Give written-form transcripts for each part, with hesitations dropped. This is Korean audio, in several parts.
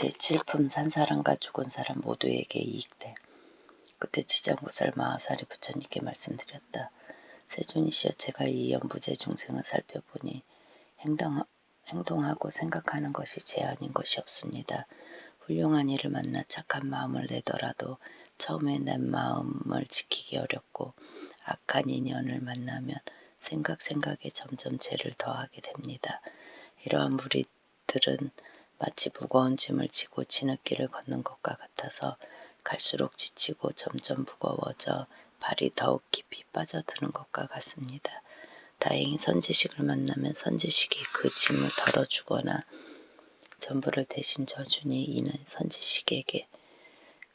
제7품 산 사람과 죽은 사람 모두에게 이익돼. 그때 지장보살 마하사리 부처님께 말씀드렸다. 세존이시여, 제가 이 연부제 중생을 살펴보니 행동하고 생각하는 것이 제 아닌 것이 없습니다. 훌륭한 이를 만나 착한 마음을 내더라도 처음에 내 마음을 지키기 어렵고 악한 인연을 만나면 생각에 점점 죄를 더하게 됩니다. 이러한 무리들은 마치 무거운 짐을 지고 진흙길을 걷는 것과 같아서 갈수록 지치고 점점 무거워져 발이 더욱 깊이 빠져드는 것과 같습니다. 다행히 선지식을 만나면 선지식이 그 짐을 덜어주거나 전부를 대신 져주니 이는 선지식에게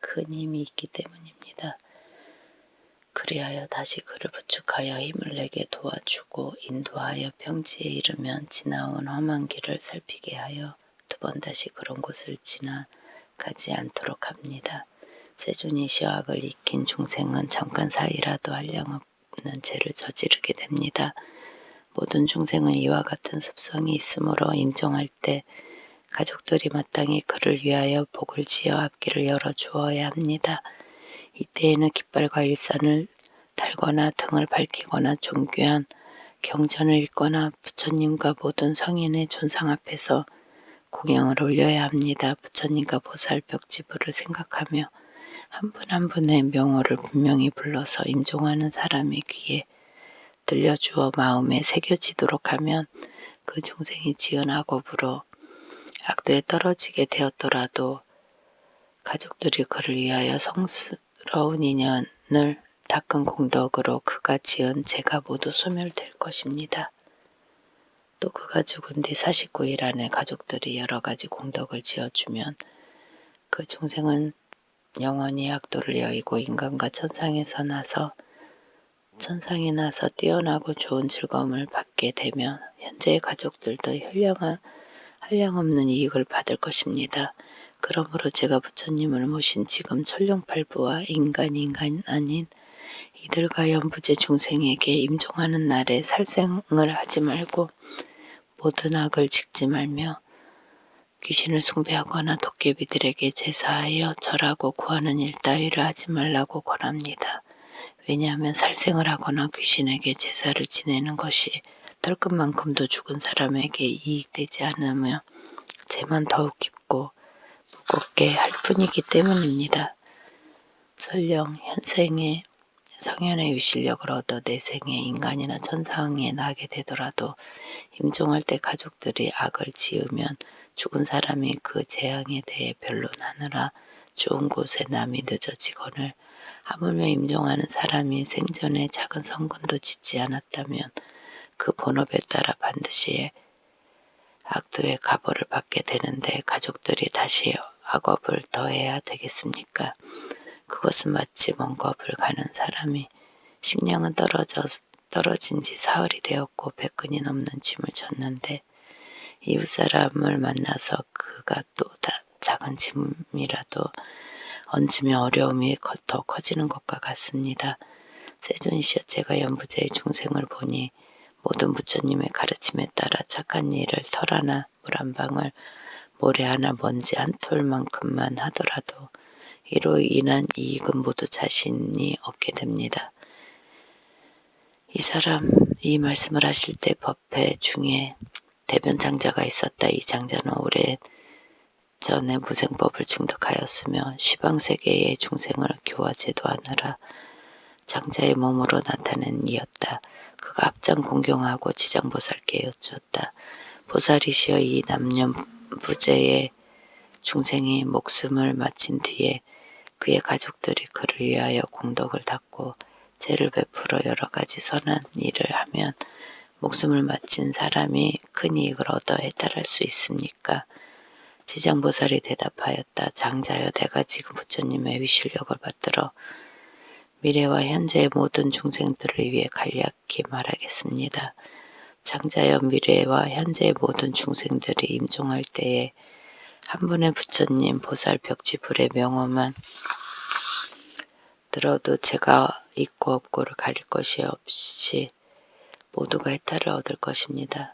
큰 힘이 있기 때문입니다. 그리하여 다시 그를 부축하여 힘을 내게 도와주고 인도하여 평지에 이르면 지나온 험한 길을 살피게 하여 두 번 다시 그런 곳을 지나가지 않도록 합니다. 세존이시여, 악을 익힌 중생은 잠깐 사이라도 한량없는 죄를 저지르게 됩니다. 모든 중생은 이와 같은 습성이 있으므로 임종할 때 가족들이 마땅히 그를 위하여 복을 지어 앞길을 열어주어야 합니다. 이때에는 깃발과 일산을 달거나 등을 밝히거나 존귀한 경전을 읽거나 부처님과 모든 성인의 존상 앞에서 공양을 올려야 합니다. 부처님과 보살 벽지부를 생각하며 한 분 한 분의 명호를 분명히 불러서 임종하는 사람의 귀에 들려주어 마음에 새겨지도록 하면 그 중생이 지은 악업으로 악도에 떨어지게 되었더라도 가족들이 그를 위하여 성스러운 인연을 닦은 공덕으로 그가 지은 죄가 모두 소멸될 것입니다. 또 그가 죽은 뒤 49일 안에 가족들이 여러 가지 공덕을 지어주면 그 중생은 영원히 악도를 여의고 인간과 천상에 나서 뛰어나고 좋은 즐거움을 받게 되며 현재의 가족들도 한량없는 이익을 받을 것입니다. 그러므로 제가 부처님을 모신 지금 천룡팔부와 인간 아닌 이들과 연부제 중생에게 임종하는 날에 살생을 하지 말고 모든 악을 짓지 말며 귀신을 숭배하거나 도깨비들에게 제사하여 절하고 구하는 일 따위를 하지 말라고 권합니다. 왜냐하면 살생을 하거나 귀신에게 제사를 지내는 것이 털끝만큼도 죽은 사람에게 이익되지 않으며 죄만 더욱 깊고 무겁게 할 뿐이기 때문입니다. 설령 현생에 성현의 유실력을 얻어 내생에 인간이나 천상에 나게 되더라도 임종할 때 가족들이 악을 지으면 죽은 사람이 그 재앙에 대해 변론하느라 좋은 곳에 남이 늦어지거늘 하물며 임종하는 사람이 생전에 작은 성근도 짓지 않았다면 그 본업에 따라 반드시 악도의 가벌을 받게 되는데 가족들이 다시 악업을 더해야 되겠습니까? 그것은 마치 먼 겁을 가는 사람이 식량은 떨어진 지 사흘이 되었고 100근이 넘는 짐을 졌는데 이웃 사람을 만나서 그가 또 작은 짐이라도 얹으면 어려움이 더 커지는 것과 같습니다. 세존이시여, 제가 연부제의 중생을 보니 모든 부처님의 가르침에 따라 착한 일을 털 하나, 물 한 방울, 모래 하나, 먼지 한 톨만큼만 하더라도 이로 인한 이익은 모두 자신이 얻게 됩니다. 이 말씀을 하실 때 법회 중에 대변 장자가 있었다. 이 장자는 오래 전에 무생법을 증득하였으며 시방세계의 중생을 교화제도하느라 장자의 몸으로 나타낸 이였다. 그가 앞장 공경하고 지장보살께 여쭈었다. 보살이시여, 이 남녀부재의 중생이 목숨을 마친 뒤에 그의 가족들이 그를 위하여 공덕을 닦고 죄를 베풀어 여러 가지 선한 일을 하면 목숨을 마친 사람이 큰 이익을 얻어 해탈할 수 있습니까? 지장보살이 대답하였다. 장자여, 내가 지금 부처님의 위실력을 받들어 미래와 현재의 모든 중생들을 위해 간략히 말하겠습니다. 장자여, 미래와 현재의 모든 중생들이 임종할 때에 한 분의 부처님 보살 벽지불의 명호만 들어도 제가 있고 없고를 가릴 것이 없이 모두가 해탈을 얻을 것입니다.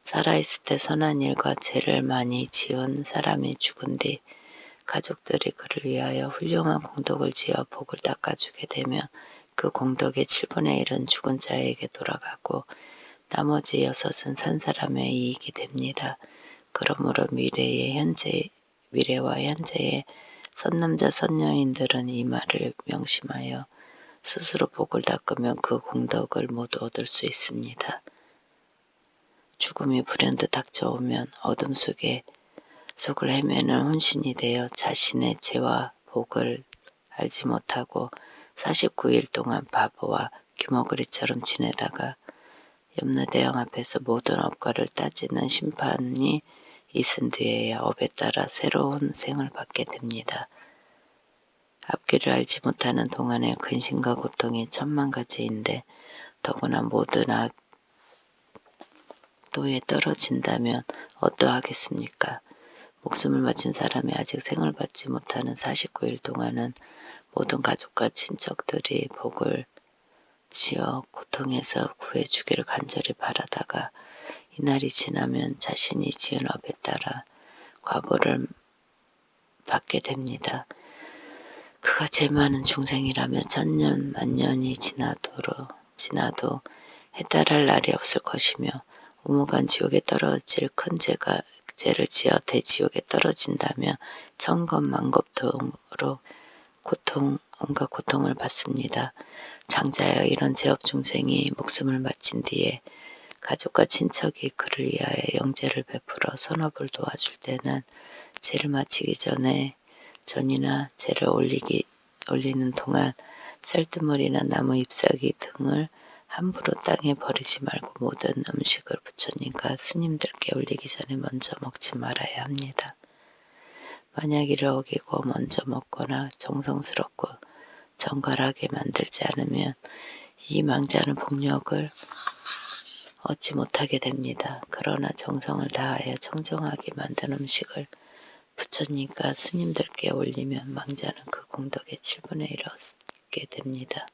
살아있을 때 선한 일과 죄를 많이 지은 사람이 죽은 뒤 가족들이 그를 위하여 훌륭한 공덕을 지어 복을 닦아주게 되면 그 공덕의 7분의 1은 죽은 자에게 돌아가고 나머지 6은 산 사람의 이익이 됩니다. 그러므로 미래와 현재의 선남자 선여인들은 이 말을 명심하여 스스로 복을 닦으면 그 공덕을 모두 얻을 수 있습니다. 죽음이 불현듯 닥쳐오면 어둠 속을 헤매는 혼신이 되어 자신의 죄와 복을 알지 못하고 49일 동안 바보와 귀머거리처럼 지내다가 염라대왕 앞에서 모든 업과를 따지는 심판이 있은 뒤에야 업에 따라 새로운 생을 받게 됩니다. 앞길을 알지 못하는 동안의 근심과 고통이 천만 가지인데 더구나 모든 악도에 떨어진다면 어떠하겠습니까? 목숨을 바친 사람이 아직 생을 받지 못하는 49일 동안은 모든 가족과 친척들이 복을 지어 고통에서 구해주기를 간절히 바라다가 이날이 지나면 자신이 지은 업에 따라 과보를 받게 됩니다. 그가 죄 많은 중생이라면 천년 만년이 지나도 해탈할 날이 없을 것이며 우무간 지옥에 떨어질 큰 죄를 지어 대지옥에 떨어진다면 천겁만겁도록 온갖 고통을 받습니다. 장자여 이런 죄업 중생이 목숨을 마친 뒤에 가족과 친척이 그를 위하여 영제를 베풀어 선업을 도와줄 때는 죄를 마치기 전이나 죄를 올리는 동안 쌀뜨물이나 나무 잎사귀 등을 함부로 땅에 버리지 말고 모든 음식을 부처님과 스님들께 올리기 전에 먼저 먹지 말아야 합니다. 만약 이를 어기고 먼저 먹거나 정성스럽고 정갈하게 만들지 않으면 이 망자는 복력을 얻지 못하게 됩니다. 그러나 정성을 다하여 청정하게 만든 음식을 부처님과 스님들께 올리면 망자는 그 공덕의 7분의 1을 얻게 됩니다.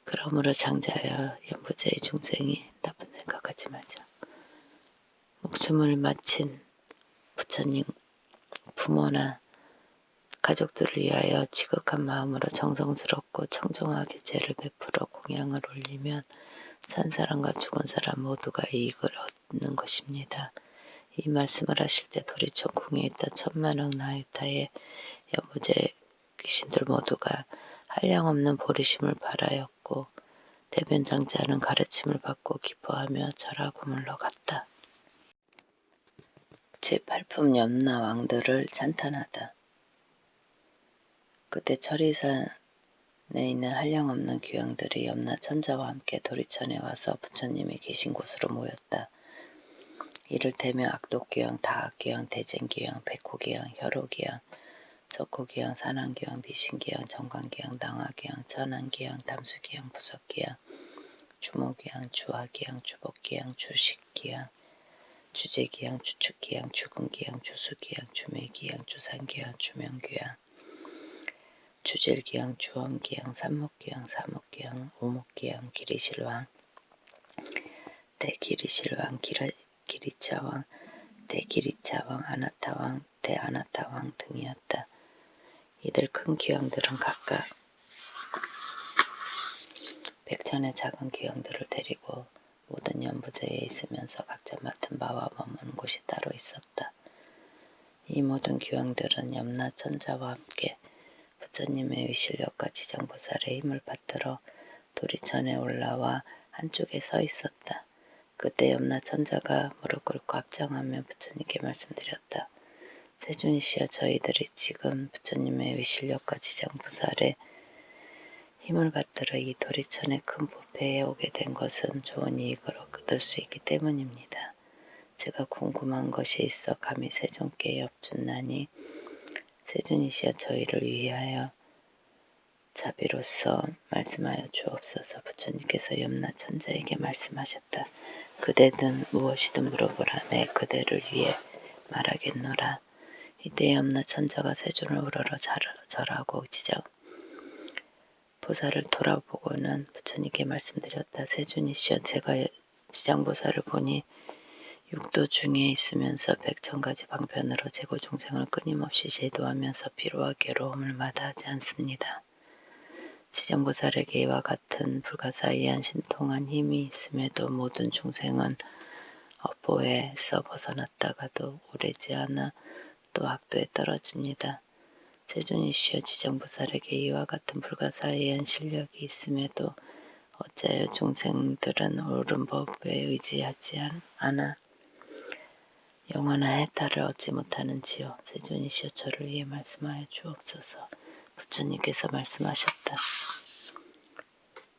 그러므로 장자여 연부제의 중생이 나쁜 생각하지 말자. 목숨을 마친 부처님 부모나 가족들을 위하여 지극한 마음으로 정성스럽고 청정하게 제를 베풀어 공양을 올리면 산 사람과 죽은 사람 모두가 이익을 얻는 것입니다. 이 말씀을 하실 때 도리천궁에 있던 천만억 나유타의 연부제 귀신들 모두가 한량없는 보리심을 발하였고 대변장자는 가르침을 받고 기뻐하며 절하고 물러갔다. 제8품 염라왕들을 찬탄하다. 그때 철이산에 있는 한량없는 귀양들이 염라천자와 함께 도리천에 와서 부처님이 계신 곳으로 모였다. 이를테면 악독귀양, 다악귀양, 대쟁귀양, 백호귀양, 혈호귀양, 적호귀양, 산왕귀양, 비신귀양, 정관귀양, 낭화귀양, 천안귀양, 담수귀양, 부석귀양, 주모귀양, 주화귀양, 주복귀양, 주식귀양, 주제귀양, 주축귀양, 주근귀양, 주수귀양, 주매귀양, 주산귀양, 주명귀양, 주질귀양, 주엄귀양, 삼목귀양, 사목귀양, 오목귀양, 기리실왕, 대기리실왕, 기리차왕, 대기리차왕, 아나타왕, 대아나타왕 등이었다. 이들 큰 귀양들은 각각 백천의 작은 귀양들을 데리고 모든 연부제에 있으면서 각자 맡은 바와 머무는 곳이 따로 있었다. 이 모든 귀양들은 염라천자와 함께 부처님의 위실력과 지장보살의 힘을 받들어 도리천에 올라와 한쪽에 서 있었다. 그때 염라천자가 무릎 꿇고 합장하며 부처님께 말씀드렸다. 세존이시여 저희들이 지금 부처님의 위실력과 지장보살의 힘을 받들어 이 도리천의 큰 부패에 오게 된 것은 좋은 이익을 얻을 수 있기 때문입니다. 제가 궁금한 것이 있어 감히 세존께 엽준나니 세존이시여 저희를 위하여 자비로서 말씀하여 주옵소서. 부처님께서 염라천자에게 말씀하셨다. 그대든 무엇이든 물어보라. 내 그대를 위해 말하겠노라. 이때 염라천자가 세존을 우러러 절하고 지장보살을 돌아보고는 부처님께 말씀드렸다. 세존이시여 제가 지장보살을 보니 육도 중에 있으면서 백천가지 방편으로 재고중생을 끊임없이 제도하면서 피로와 괴로움을 마다하지 않습니다. 지정보살에게 이와 같은 불가사의한 신통한 힘이 있음에도 모든 중생은 업보에서 벗어났다가도 오래지 않아 또 악도에 떨어집니다. 세존이시여 지정보살에게 이와 같은 불가사의한 실력이 있음에도 어찌하여 중생들은 옳은 법에 의지하지 않아 영원한 해탈을 얻지 못하는지요. 세존이시여 저를 위해 말씀하여 주옵소서. 부처님께서 말씀하셨다.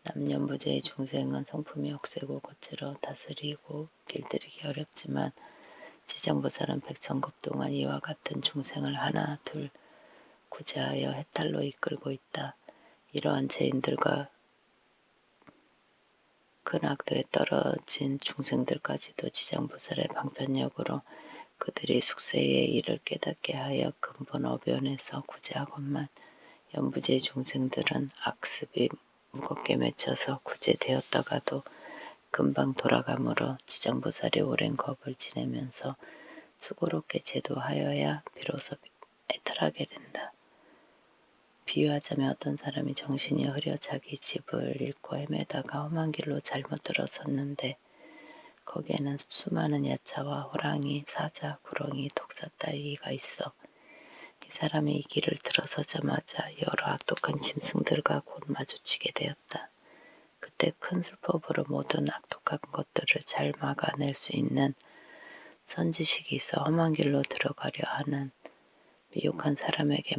남연부제의 중생은 성품이 억세고 거칠어 다스리고 길들이기 어렵지만 지정보살은 백천급 동안 이와 같은 중생을 하나 둘 구제하여 해탈로 이끌고 있다. 이러한 죄인들과 큰 악도에 떨어진 중생들까지도 지정보살의 방편력으로 그들이 숙세의 일을 깨닫게 하여 근본 어변에서 구제하건만 연부제의 중생들은 악습이 무겁게 맺혀서 구제되었다가도 금방 돌아가므로 지정보살이 오랜 겁을 지내면서 수고롭게 제도하여야 비로소 해탈하게 된다. 비유하자면 어떤 사람이 정신이 흐려 자기 집을 잃고 헤매다가 험한 길로 잘못 들어섰는데 거기에는 수많은 야차와 호랑이, 사자, 구렁이, 독사 따위가 있어 이 사람이 이 길을 들어서자마자 여러 악독한 짐승들과 곧 마주치게 되었다. 그때 큰 술법으로 모든 악독한 것들을 잘 막아낼 수 있는 선지식이 있어 험한 길로 들어가려 하는 미혹한 사람에게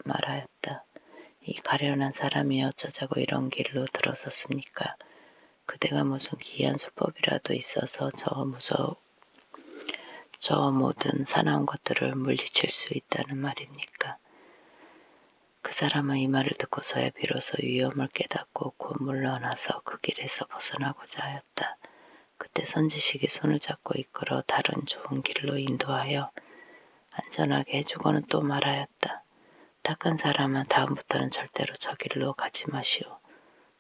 말하였다. 이 가련한 사람이 어쩌자고 이런 길로 들어섰습니까? 그대가 무슨 기이한 술법이라도 있어서 저 모든 사나운 것들을 물리칠 수 있다는 말입니까? 그 사람은 이 말을 듣고서야 비로소 위험을 깨닫고 곧 물러나서 그 길에서 벗어나고자 하였다. 그때 선지식이 손을 잡고 이끌어 다른 좋은 길로 인도하여 안전하게 해주고는 또 말하였다. 착한 사람은 다음부터는 절대로 저 길로 가지 마시오.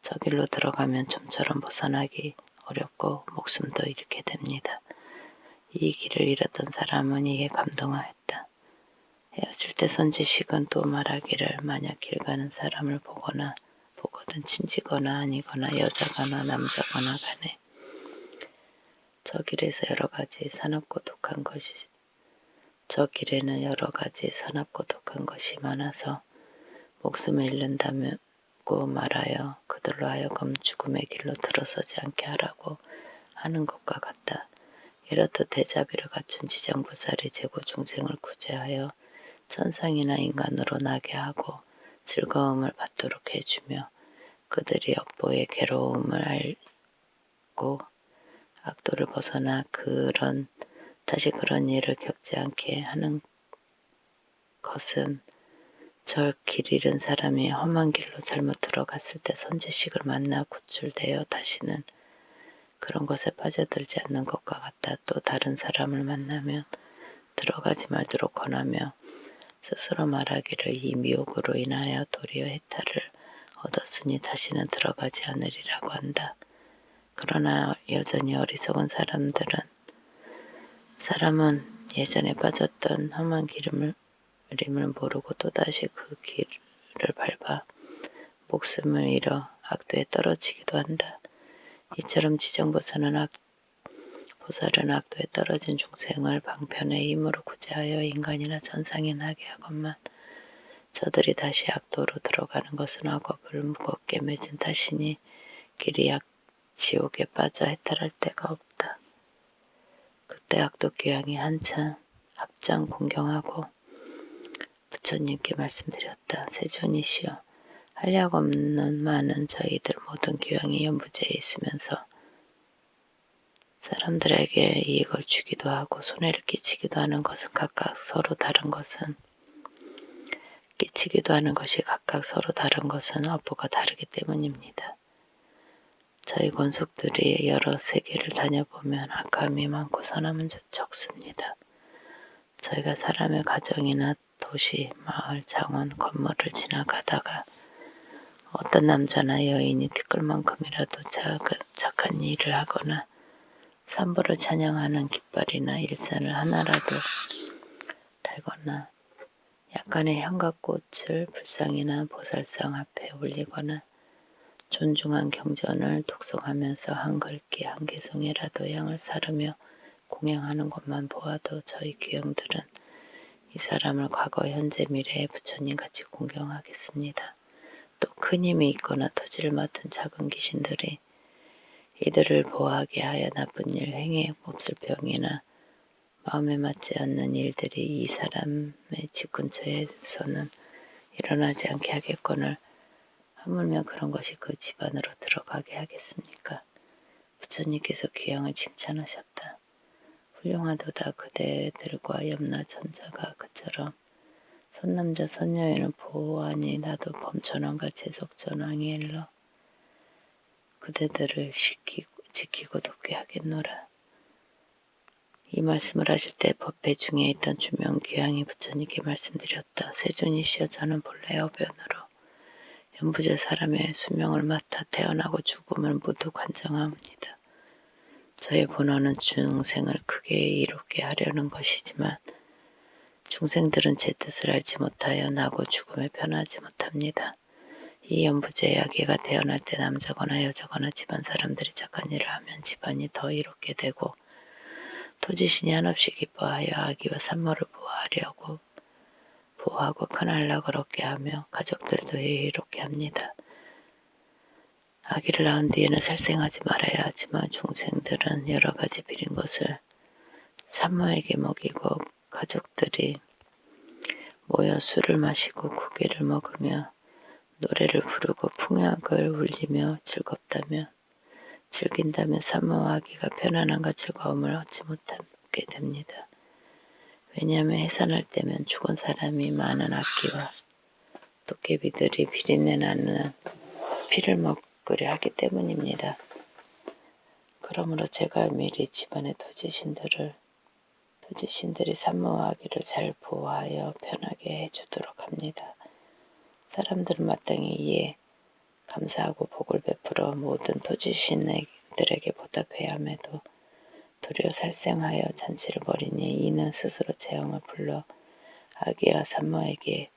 저 길로 들어가면 좀처럼 벗어나기 어렵고 목숨도 잃게 됩니다. 이 길을 잃었던 사람은 이에 감동하였다. 헤어질 때 선지식은 또 말하기를 만약 길 가는 사람을 보거든 친지거나 아니거나 여자거나 남자거나 간에 저 길에는 여러 가지 사납고 독한 것이 많아서 목숨을 잃는다고 말하여 그들로 하여금 죽음의 길로 들어서지 않게 하라고 하는 것과 같다. 이렇듯 대자비를 갖춘 지정보살이 재고 중생을 구제하여 천상이나 인간으로 나게 하고 즐거움을 받도록 해주며 그들이 업보의 괴로움을 알고 악도를 벗어나 다시 그런 일을 겪지 않게 하는 것은 저 길 잃은 사람이 험한 길로 잘못 들어갔을 때 선지식을 만나 구출되어 다시는 그런 것에 빠져들지 않는 것과 같아. 또 다른 사람을 만나면 들어가지 말도록 권하며 스스로 말하기를 이 미혹으로 인하여 도리어 해탈을 얻었으니 다시는 들어가지 않으리라고 한다. 그러나 여전히 어리석은 사람은 예전에 빠졌던 험한 길임을 모르고 또다시 그 길을 밟아 목숨을 잃어 악도에 떨어지기도 한다. 이처럼 지정보살은 악도에 떨어진 중생을 방편의 힘으로 구제하여 인간이나 천상에 나게 하건만 저들이 다시 악도로 들어가는 것은 악업을 무겁게 맺은 탓이니 길이 지옥에 빠져 해탈할 데가 없다. 그때 악도 귀양이 한참 합장 공경하고 부처님께 말씀드렸다. 세존이시여 한량 없는 많은 저희들 모든 귀양이 연부제에 있으면서 사람들에게 이익을 주기도 하고 손해를 끼치기도 하는 것은 각각 서로 다른 것은 업보가 다르기 때문입니다. 저희 권속들이 여러 세계를 다녀보면 악함이 많고 선함은 적습니다. 저희가 사람의 가정이나 도시, 마을, 장원, 건물을 지나가다가 어떤 남자나 여인이 티끌만큼이라도 착한 일을 하거나 삼보를 찬양하는 깃발이나 일산을 하나라도 달거나 약간의 향각꽃을 불상이나 보살상 앞에 올리거나 존중한 경전을 독송하면서 한 글귀 한 개송이라도 향을 사르며 공양하는 것만 보아도 저희 귀영들은 이 사람을 과거 현재 미래의 부처님같이 공경하겠습니다. 또 큰 힘이 있거나 토지를 맡은 작은 귀신들이 이들을 보호하게 하여 나쁜 일 행해 몹쓸 병이나 마음에 맞지 않는 일들이 이 사람의 집 근처에서는 일어나지 않게 하겠거늘 하물며 그런 것이 그 집안으로 들어가게 하겠습니까? 부처님께서 귀향을 칭찬하셨다. 훌륭하도다. 그대들과 염라 천자가 그처럼 선남자 선녀에는 보호하니 나도 범천왕과 제석전왕이 일러 그대들을 지키고 돕게 하겠노라. 이 말씀을 하실 때 법회 중에 있던 주명 귀향이 부처님께 말씀드렸다. 세존이시여, 저는 본래 어변으로 연부제 사람의 수명을 맡아 태어나고 죽음을 모두 관정합니다. 저의 본원은 중생을 크게 이롭게 하려는 것이지만 중생들은 제 뜻을 알지 못하여 나고 죽음에 편하지 못합니다. 이 연부제의 아기가 태어날 때 남자거나 여자거나 집안 사람들이 착한 일을 하면 집안이 더 이롭게 되고 토지신이 한없이 기뻐하여 아기와 산모를 보호하고 큰 안락을 얻게 하며 가족들도 이롭게 합니다. 아기를 낳은 뒤에는 살생하지 말아야 하지만 중생들은 여러 가지 비린 것을 산모에게 먹이고 가족들이 모여 술을 마시고 고기를 먹으며 노래를 부르고 풍악을 울리며 즐긴다면 산모와 아기가 편안함과 즐거움을 얻지 못하게 됩니다. 왜냐하면 해산할 때면 죽은 사람이 많은 악기와 도깨비들이 비린내 나는 피를 먹으려 하기 때문입니다. 그러므로 제가 미리 집안의 토지신들이 산모와 아기를 잘 보호하여 편하게 해주도록 합니다. 사람들은 마땅히 이에 감사하고 복을 베풀어 모든 토지신들에게 보답해야 함에도 도리어 살생하여 잔치를 벌이니 이는 스스로 재앙을 불러 아기와 산모를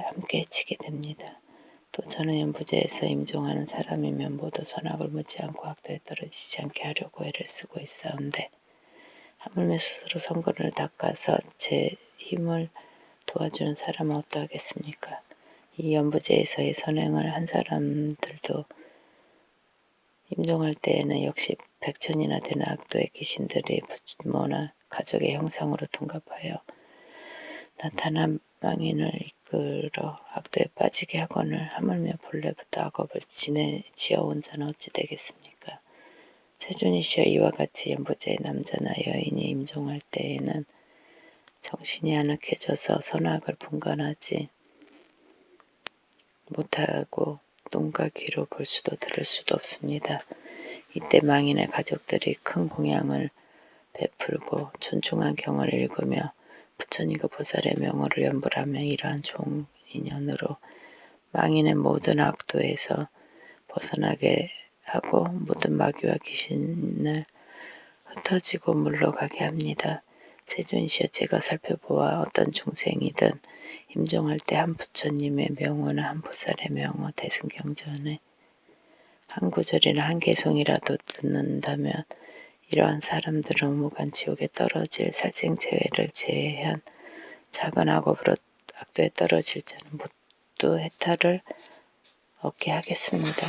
함께 해치게 됩니다. 또 저는 연부제에서 임종하는 사람이면 모두 선악을 묻지 않고 악도에 떨어지지 않게 하려고 애를 쓰고 있사온데 하물며 스스로 성근을 닦아서 제 힘을 도와주는 사람은 어떠하겠습니까? 이 연부제에서의 선행을 한 사람들도 임종할 때에는 역시 100천이나 되는 악도의 귀신들이 부모나 가족의 형상으로 둔갑하여 나타난 망인을 이끌어 악도에 빠지게 하거늘 하물며 본래부터 악업을 지어온 자는 어찌 되겠습니까? 세존이시여, 이와 같이 연부제의 남자나 여인이 임종할 때에는 정신이 아늑해져서 선악을 분간하지 못하고 눈과 귀로 볼 수도 들을 수도 없습니다. 이때 망인의 가족들이 큰 공양을 베풀고 존중한 경을 읽으며 부처님과 보살의 명호를 연불하며 이러한 좋은 인연으로 망인의 모든 악도에서 벗어나게 하고 모든 마귀와 귀신을 흩어지고 물러가게 합니다. 세존이시여, 제가 살펴보아 어떤 중생이든 임종할 때 한 부처님의 명호나 한 보살의 명호 대승경전에 한 구절이나 한 개송이라도 듣는다면 이러한 사람들은 우무간 지옥에 떨어질 살생체를 제외한 작은 악업으로 악도에 떨어질 자는 모두 해탈을 얻게 하겠습니다.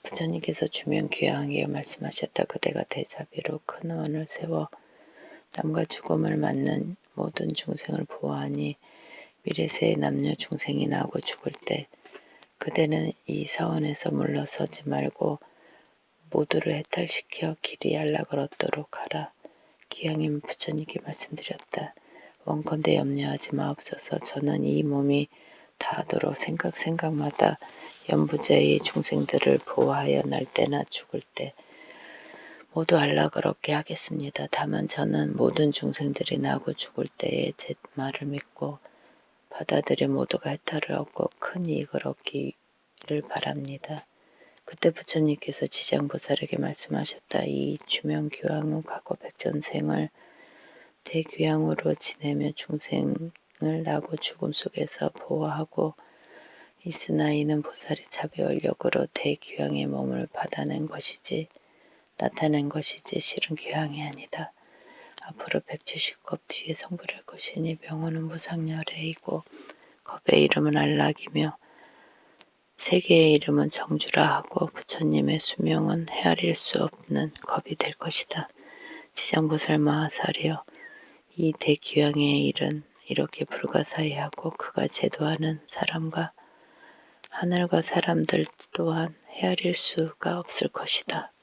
부처님께서 주명 귀향하게 말씀하셨다. 그대가 대자비로 큰 원을 세워 남과 죽음을 맞는 모든 중생을 보호하니 미래세의 남녀 중생이 나고 죽을 때 그대는 이 사원에서 물러서지 말고 모두를 해탈시켜 길이 안락을 얻도록 하라. 귀향인 부처님께 말씀드렸다. 원컨대 염려하지 마옵소서. 저는 이 몸이 다하도록 생각마다 연부제의 중생들을 보호하여 날 때나 죽을 때 모두 안락을 얻게 하겠습니다. 다만 저는 모든 중생들이 나고 죽을 때에 제 말을 믿고 받아들여 모두가 해탈을 얻고 큰 이익을 얻기를 바랍니다. 그때 부처님께서 지장보살에게 말씀하셨다. 이 주명규황 후 과거 백전생을 대규황으로 지내며 중생을 나고 죽음 속에서 보호하고 있으나 이는 보살의 자비원력으로 대규황의 몸을 받아낸 것이지 나타낸 것이지 실은 규황이 아니다. 앞으로 170겁 뒤에 성불할 것이니 명호는 무상열애이고 겁의 이름은 안락이며 세계의 이름은 정주라 하고 부처님의 수명은 헤아릴 수 없는 겁이 될 것이다. 지장보살 마하사리여, 이 대규황의 일은 이렇게 불가사의하고 그가 제도하는 사람과 하늘과 사람들 또한 헤아릴 수가 없을 것이다.